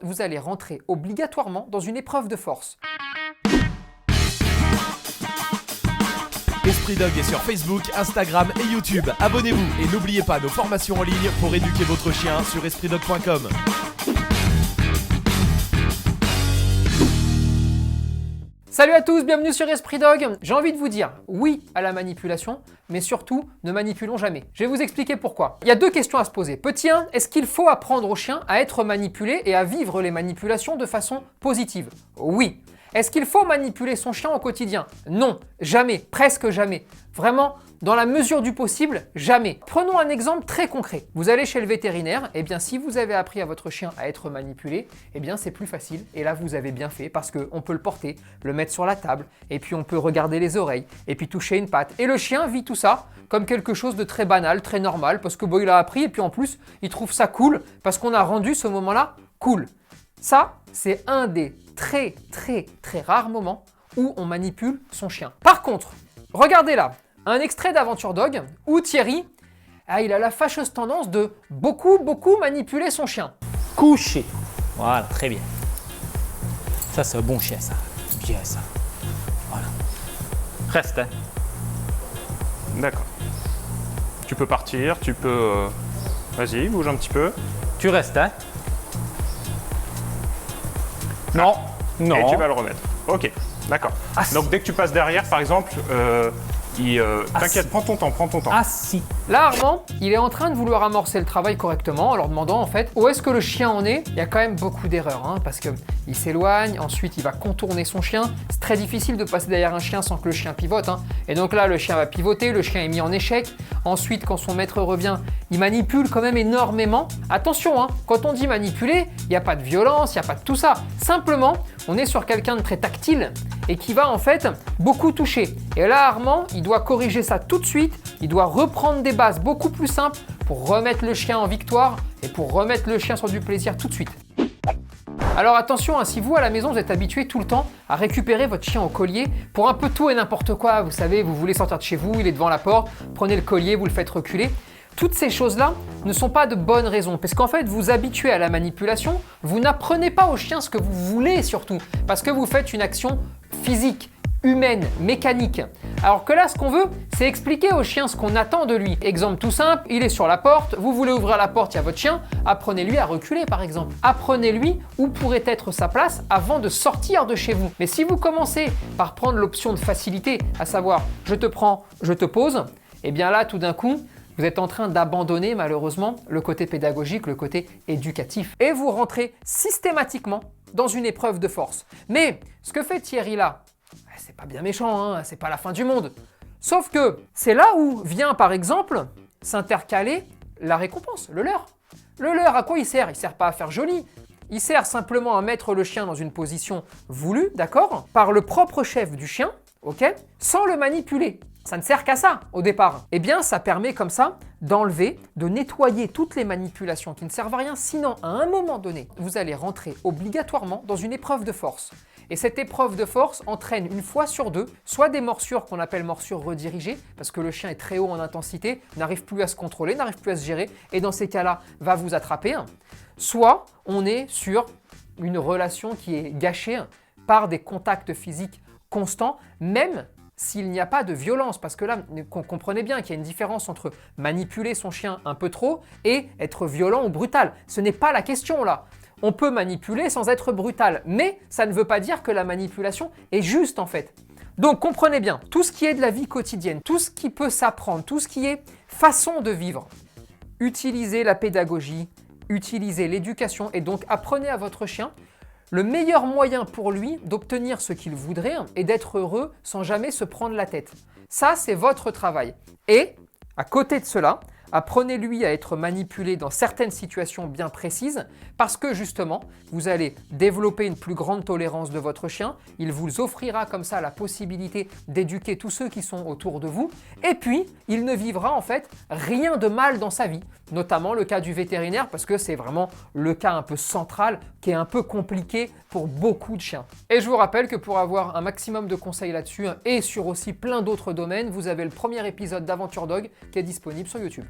vous allez rentrer obligatoirement dans une épreuve de force. Esprit Dog est sur Facebook, Instagram et YouTube. Abonnez-vous et n'oubliez pas nos formations en ligne pour éduquer votre chien sur espritdog.com. Salut à tous, bienvenue sur Esprit Dog. J'ai envie de vous dire oui à la manipulation, mais surtout, ne manipulons jamais. Je vais vous expliquer pourquoi. Il y a deux questions à se poser. Petit 1, est-ce qu'il faut apprendre au chien à être manipulé et à vivre les manipulations de façon positive? Oui. Est-ce qu'il faut manipuler son chien au quotidien? Non, jamais, presque jamais. Vraiment, dans la mesure du possible, jamais. Prenons un exemple très concret. Vous allez chez le vétérinaire, et bien si vous avez appris à votre chien à être manipulé, et bien c'est plus facile. Et là, vous avez bien fait parce qu'on peut le porter, le mettre sur la table, et puis on peut regarder les oreilles, et puis toucher une patte. Et le chien vit tout ça comme quelque chose de très banal, très normal, parce que bon, il a appris, et puis en plus, il trouve ça cool, parce qu'on a rendu ce moment-là cool. Ça, c'est un des très rares moments où on manipule son chien. Par contre, regardez là, un extrait d'Aventure Dog où Thierry, il a la fâcheuse tendance de beaucoup manipuler son chien. Couché. Voilà, très bien. Ça, c'est un bon chien, ça. Bien, ça. Voilà. Reste, hein. D'accord. Tu peux partir, tu peux... Vas-y, bouge un petit peu. Tu restes, hein. Non, non. Et tu vas le remettre. Ok, d'accord. Donc dès que tu passes derrière, par exemple, t'inquiète, prends ton temps. Assis. Là, Armand, il est en train de vouloir amorcer le travail correctement en leur demandant en fait où est-ce que le chien en est. Il y a quand même beaucoup d'erreurs parce qu'il s'éloigne, ensuite il va contourner son chien. C'est très difficile de passer derrière un chien sans que le chien pivote. Et donc là, le chien va pivoter, le chien est mis en échec. Ensuite, quand son maître revient, il manipule quand même énormément. Attention, quand on dit manipuler, il n'y a pas de violence, il n'y a pas de tout ça. Simplement, on est sur quelqu'un de très tactile et qui va en fait beaucoup toucher. Et là, Armand, il doit corriger ça tout de suite. Il doit reprendre des bases beaucoup plus simples pour remettre le chien en victoire et pour remettre le chien sur du plaisir tout de suite. Alors attention, si vous à la maison vous êtes habitué tout le temps à récupérer votre chien au collier pour un peu tout et n'importe quoi, vous savez, vous voulez sortir de chez vous, il est devant la porte, prenez le collier, vous le faites reculer. Toutes ces choses-là ne sont pas de bonnes raisons, parce qu'en fait, vous habituez à la manipulation, vous n'apprenez pas au chien ce que vous voulez surtout, parce que vous faites une action physique, humaine, mécanique. Alors que là, ce qu'on veut, c'est expliquer au chien ce qu'on attend de lui. Exemple tout simple, il est sur la porte, vous voulez ouvrir la porte, il y a votre chien, apprenez-lui à reculer par exemple. Apprenez-lui où pourrait être sa place avant de sortir de chez vous. Mais si vous commencez par prendre l'option de facilité, à savoir je te prends, je te pose, et bien là, tout d'un coup, vous êtes en train d'abandonner malheureusement le côté pédagogique, le côté éducatif. Et vous rentrez systématiquement dans une épreuve de force. Mais ce que fait Thierry là, c'est pas bien méchant, c'est pas la fin du monde. Sauf que c'est là où vient par exemple s'intercaler la récompense, le leurre. Le leurre, à quoi il sert? Il sert pas à faire joli. Il sert simplement à mettre le chien dans une position voulue, d'accord, par le propre chef du chien, ok, sans le manipuler. Ça ne sert qu'à ça au départ. Eh bien, ça permet comme ça d'enlever, de nettoyer toutes les manipulations qui ne servent à rien. Sinon, à un moment donné, vous allez rentrer obligatoirement dans une épreuve de force. Et cette épreuve de force entraîne une fois sur deux, soit des morsures qu'on appelle morsures redirigées, parce que le chien est très haut en intensité, n'arrive plus à se contrôler, n'arrive plus à se gérer, et dans ces cas-là, va vous attraper. Soit on est sur une relation qui est gâchée par des contacts physiques constants, même s'il n'y a pas de violence, parce que là, comprenez bien qu'il y a une différence entre manipuler son chien un peu trop et être violent ou brutal. Ce n'est pas la question là. On peut manipuler sans être brutal, mais ça ne veut pas dire que la manipulation est juste en fait. Donc comprenez bien, tout ce qui est de la vie quotidienne, tout ce qui peut s'apprendre, tout ce qui est façon de vivre, utilisez la pédagogie, utilisez l'éducation et donc apprenez à votre chien le meilleur moyen pour lui d'obtenir ce qu'il voudrait est d'être heureux sans jamais se prendre la tête. Ça, c'est votre travail. Et à côté de cela, apprenez-lui à être manipulé dans certaines situations bien précises parce que justement, vous allez développer une plus grande tolérance de votre chien. Il vous offrira comme ça la possibilité d'éduquer tous ceux qui sont autour de vous. Et puis, il ne vivra en fait rien de mal dans sa vie, notamment le cas du vétérinaire parce que c'est vraiment le cas un peu central qui est un peu compliqué pour beaucoup de chiens. Et je vous rappelle que pour avoir un maximum de conseils là-dessus et sur aussi plein d'autres domaines, vous avez le premier épisode d'Aventure Dog qui est disponible sur YouTube.